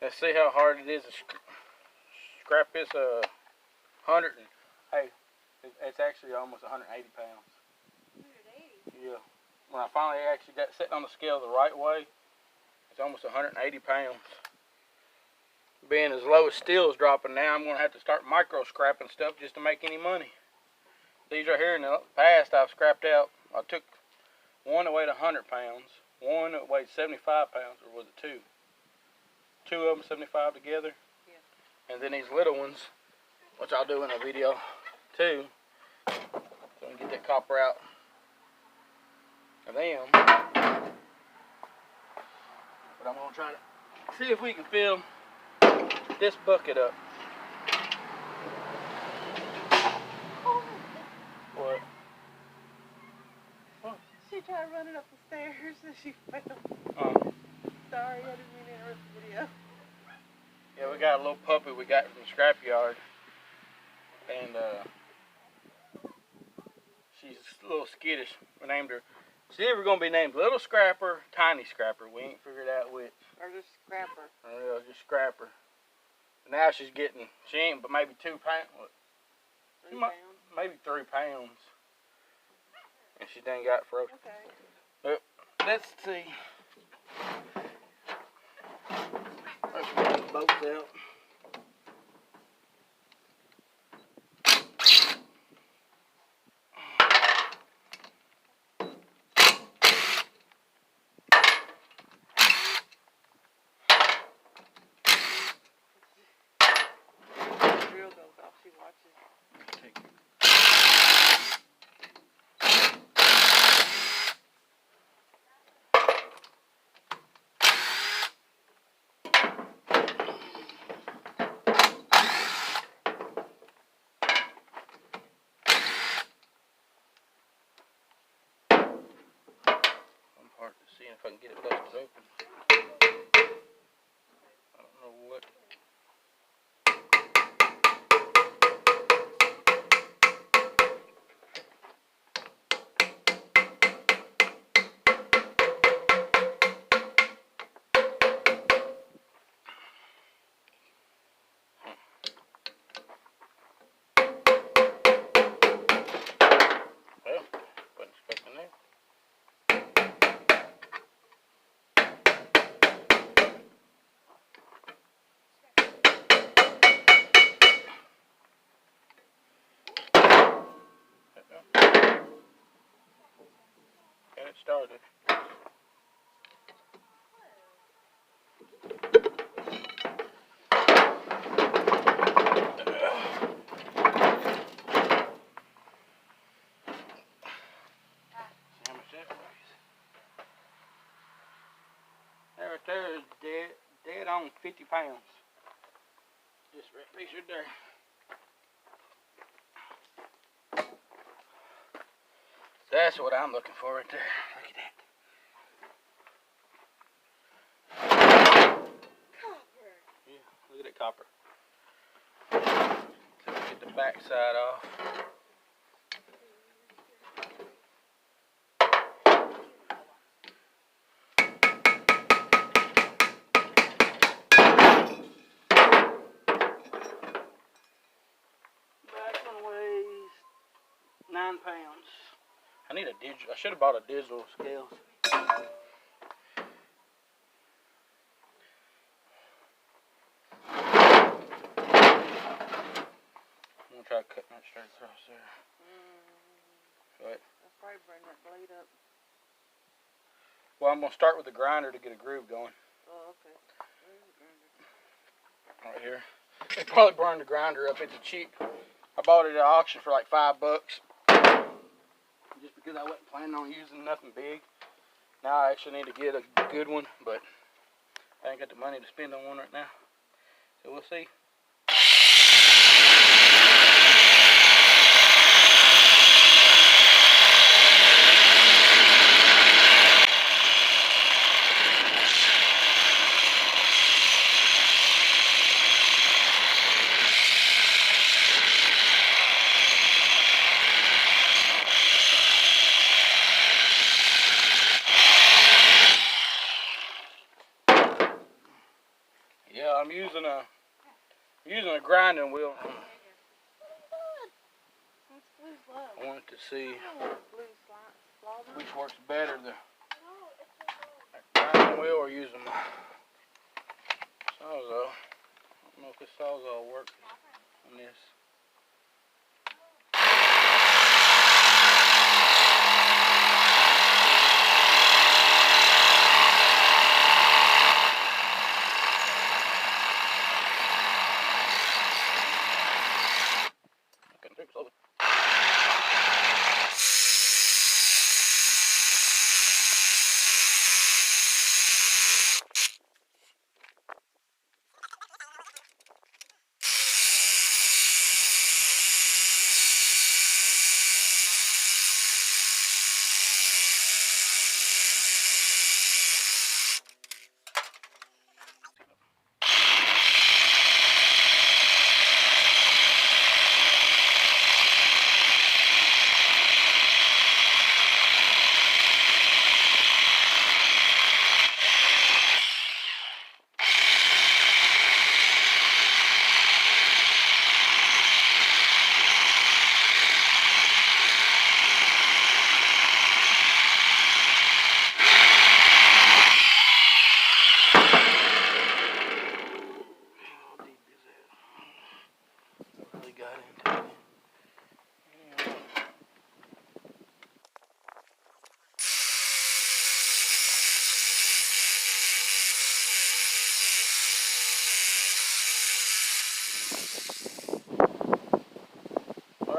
Let's see how hard it is to scrap this 100. Hey, it's actually almost 180 pounds. 180? Yeah. When I finally actually got sitting on the scale the right way, it's almost 180 pounds. Being as low as steel is dropping now, I'm going to have to start micro scrapping stuff just to make any money. These right here in the past I've scrapped out. I took one that weighed 100 pounds, one that weighed 75 pounds, or was it two? Two of them 75 together. Yeah. And then these little ones, which I'll do in a video too, so I can get that copper out of them. But I'm going to try to see if we can fill this bucket up. What? What? She tried running up the stairs and she fell. Oh. Sorry, I didn't mean to interrupt the video. Yeah, we got a little puppy we got from Scrapyard. And she's a little skittish. We named her. She's either going to be named Little Scrapper, Tiny Scrapper. We ain't figured out which. Or just Scrapper. Just Scrapper. Now she's getting, she ain't but maybe 2 pounds. 3 pounds? Maybe 3 pounds. And she done got frozen. Okay. But let's see. Let's get the boats out. She watches. I'm hard to see if I can get it busted open. I don't know what. Get it started. There is dead on 50 pounds. Just right pictured there. That's what I'm looking for right there. Look at that. Copper. Yeah, look at that copper. So we get the back side off. Back one weighs 9 pounds. I need a digital. I should have bought a digital scale. I'm gonna try to cut that straight across there. Right. That's probably bring that blade up. Well, I'm gonna start with the grinder to get a groove going. Oh, okay. Where's the grinder? Right here. They probably burned the grinder up. It's cheap. I bought it at auction for like $5. Just because I wasn't planning on using nothing big. Now I actually need to get a good one, but I ain't got the money to spend on one right now. So we'll see. Yeah, I'm using a grinding wheel. I wanted to see which works better, the grinding wheel or using my sawzall. I don't know if this sawzall works on this.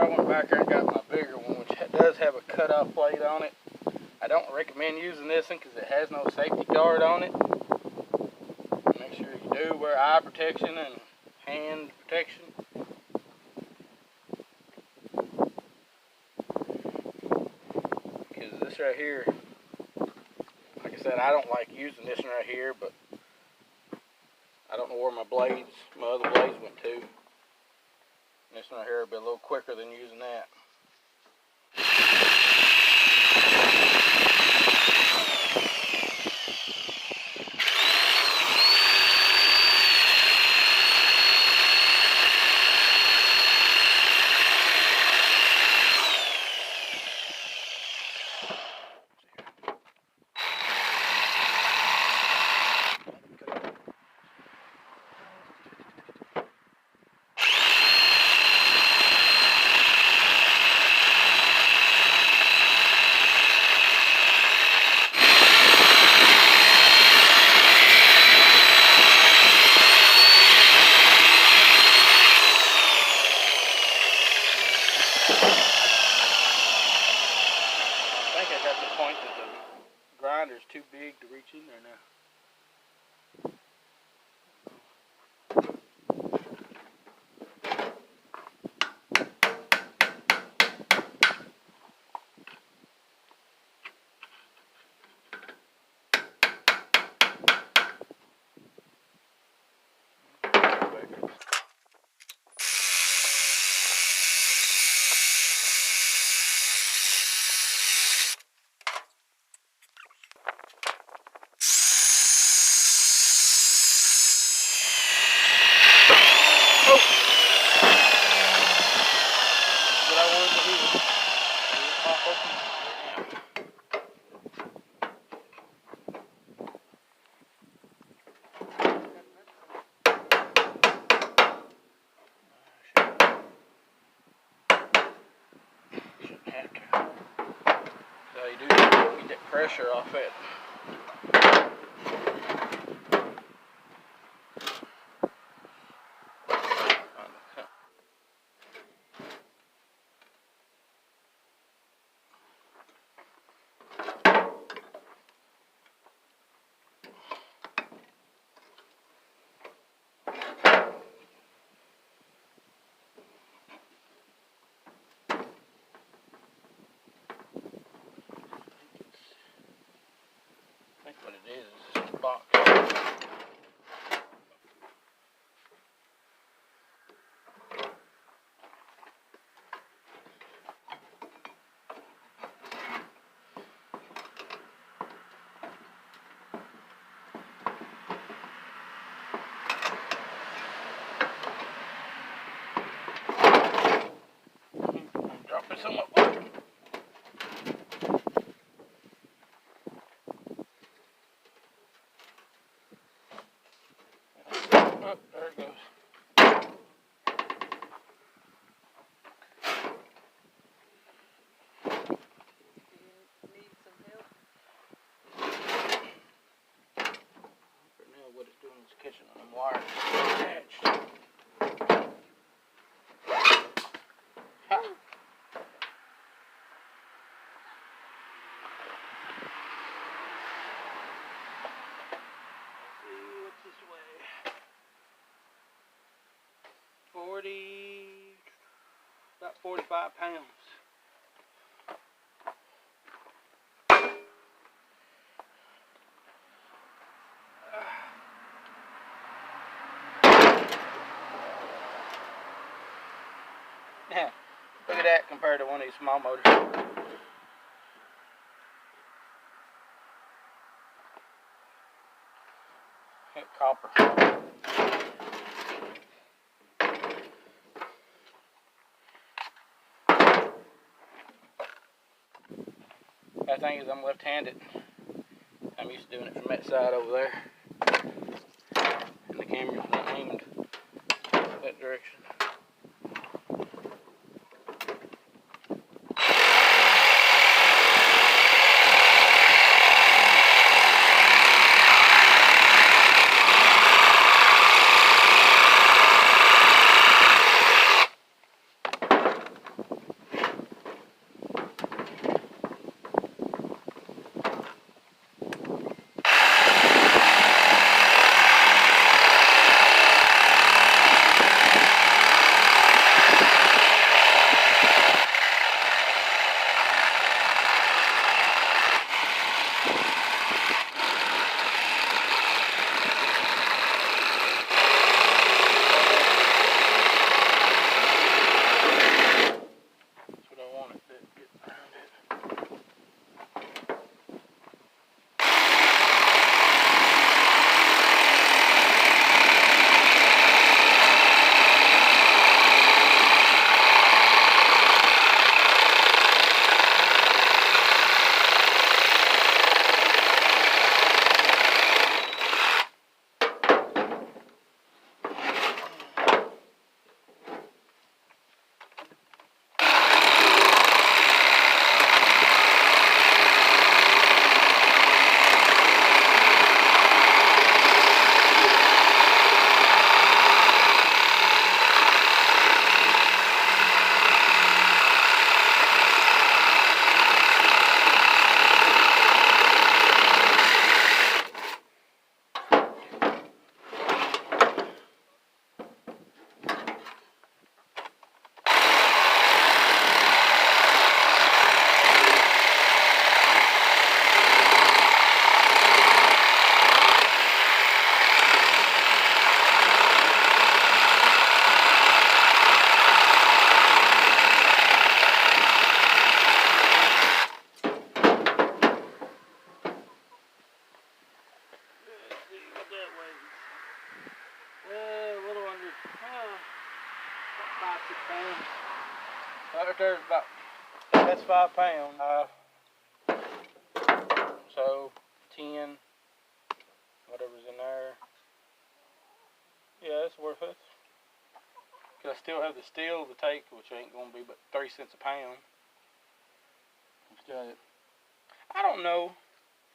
I went back there and got my bigger one, which does have a cutoff plate on it. I don't recommend using this one because it has no safety guard on it. Make sure you do wear eye protection and hand protection. Because this right here, like I said, I don't like using this one right here, but I don't know where my other blades went to. This one right here will be a little quicker than using that. Grinder's too big to reach in there now. So you do get that pressure off it. I think what it is just a box. Oh, there it goes. Do you need some help? For now, what it's doing is catching on them wires attached. Ha. What's this way? about 45 pounds. Yeah, look at that compared to one of these small motors. Hit copper. That thing is, I'm left-handed. I'm used to doing it from that side over there. And the camera's not aimed that direction. Right there's about, that's 5 pounds. So 10, whatever's in there. Yeah, it's worth it. Cause I still have the steel to take, which ain't gonna be but 3 cents a pound. I don't know.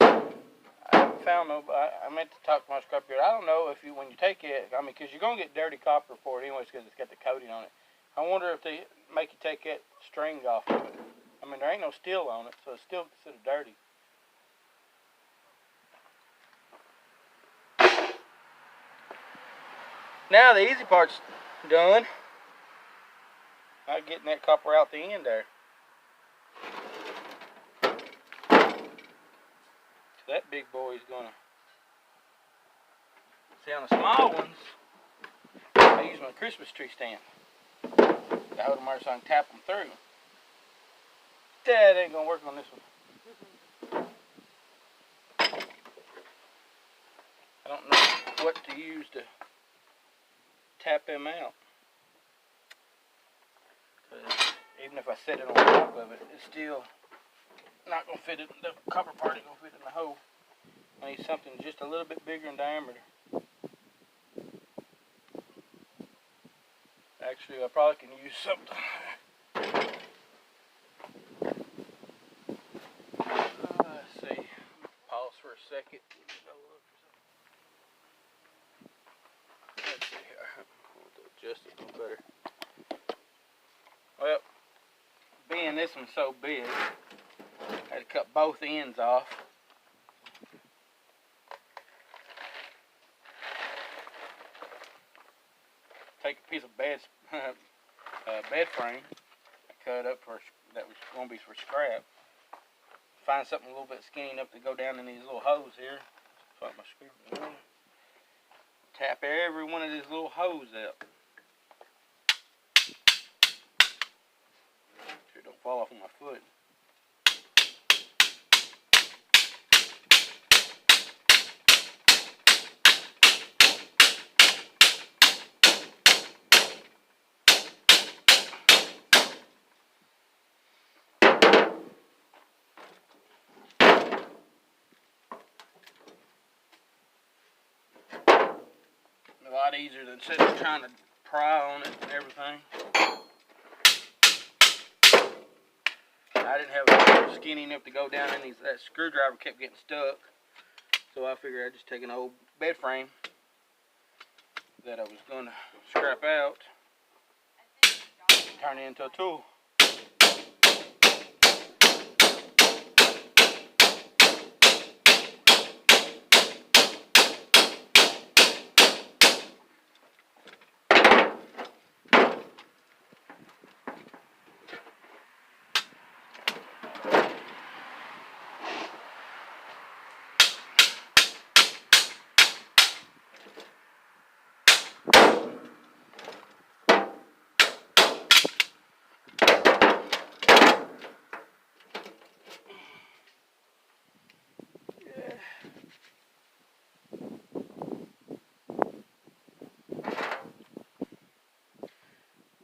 I haven't found no, but I meant to talk to my scrapyard. I don't know if you, when you take it, I mean, cause you're gonna get dirty copper for it anyways, cause it's got the coating on it. I wonder if they make you take that string off of it. I mean, there ain't no steel on it, so it's still considered dirty. Now the easy part's done. Now getting that copper out the end there. So that big boy is gonna, see on the small ones, I use my Christmas tree stand. I hold them there so I can tap them through. That ain't gonna work on this one. I don't know what to use to tap them out. Even if I set it on top of it, it's still not gonna fit it. The copper part ain't gonna fit in the hole. I need something just a little bit bigger in diameter. Actually, I probably can use something. Let's see. Pause for a second. Let's see here. I'll adjust it a little better. Well, being this one's so big, I had to cut both ends off. Take a piece of bed frame I cut up for that was going to be for scrap. Find something a little bit skinny enough to go down in these little holes here. Find my screwdriver. Tap every one of these little holes out. Sure it don't fall off on my foot. A lot easier than sitting trying to pry on it and everything. I didn't have a skinny enough to go down in these. That screwdriver kept getting stuck, so I figured I'd just take an old bed frame that I was going to scrap out, turn it into a tool.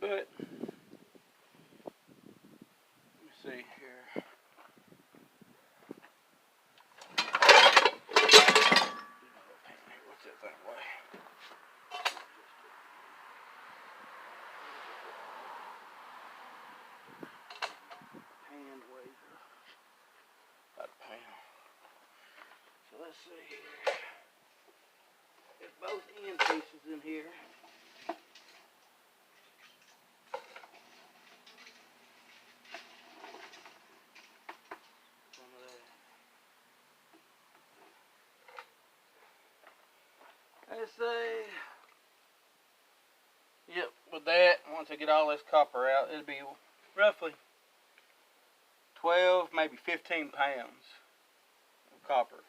But let me see here. What's that thing weigh? Hand weighs about a pound. So let's see here. There's both end pieces in here. Let's see. Yep, with that, once I get all this copper out, it'll be roughly 12, maybe 15 pounds of copper.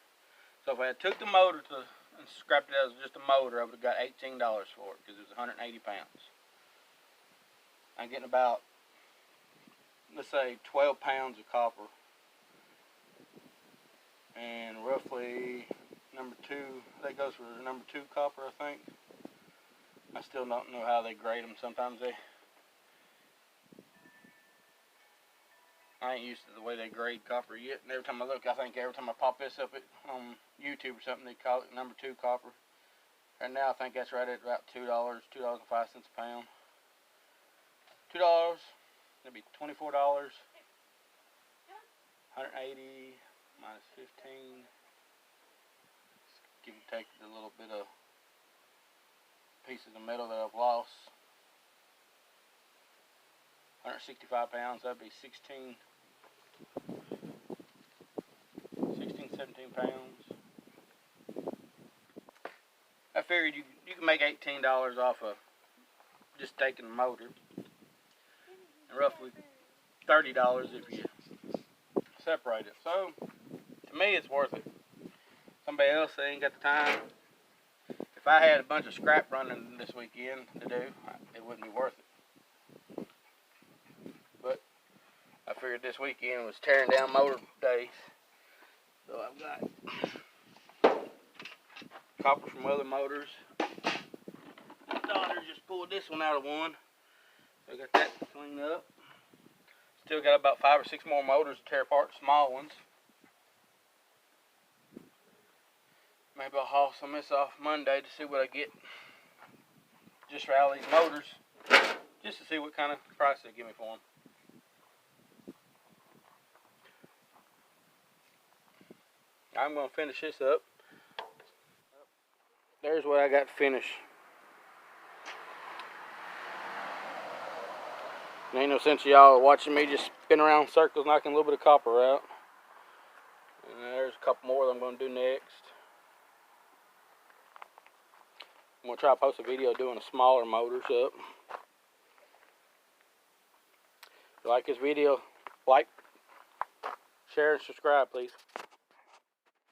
So if I had took the motor and scrapped it as just a motor, I would have got $18 for it because it was 180 pounds. I'm getting about, let's say, 12 pounds of copper. And roughly number 2, that goes for the number 2 copper, I think. I still don't know how they grade them. Sometimes I ain't used to the way they grade copper yet. And every time I look, I think every time I pop this up on YouTube or something, they call it number 2 copper. Right now, I think that's right at about $2, $2.05 a pound. $2, that'd be $24. 180 minus 15. Give or take a little bit of pieces of metal that I've lost. 165 pounds, that'd be 17 pounds. I figured you can make $18 off of just taking the motor. And roughly $30 if you separate it. So, to me, it's worth it. Somebody else that ain't got the time. If I had a bunch of scrap running this weekend to do, it wouldn't be worth it. But I figured this weekend was tearing down motor days. So I've got copper from other motors. My daughter just pulled this one out of one. So I got that cleaned up. Still got about 5 or 6 more motors to tear apart, small ones. Maybe I'll haul some of this off Monday to see what I get just for all these motors. just to see what kind of price they give me for them. I'm going to finish this up. There's what I got to finish. Ain't no sense y'all watching me just spin around in circles knocking a little bit of copper out. And there's a couple more that I'm going to do next. I'm going to try to post a video doing the smaller motors up. If you like this video, like, share, and subscribe, please.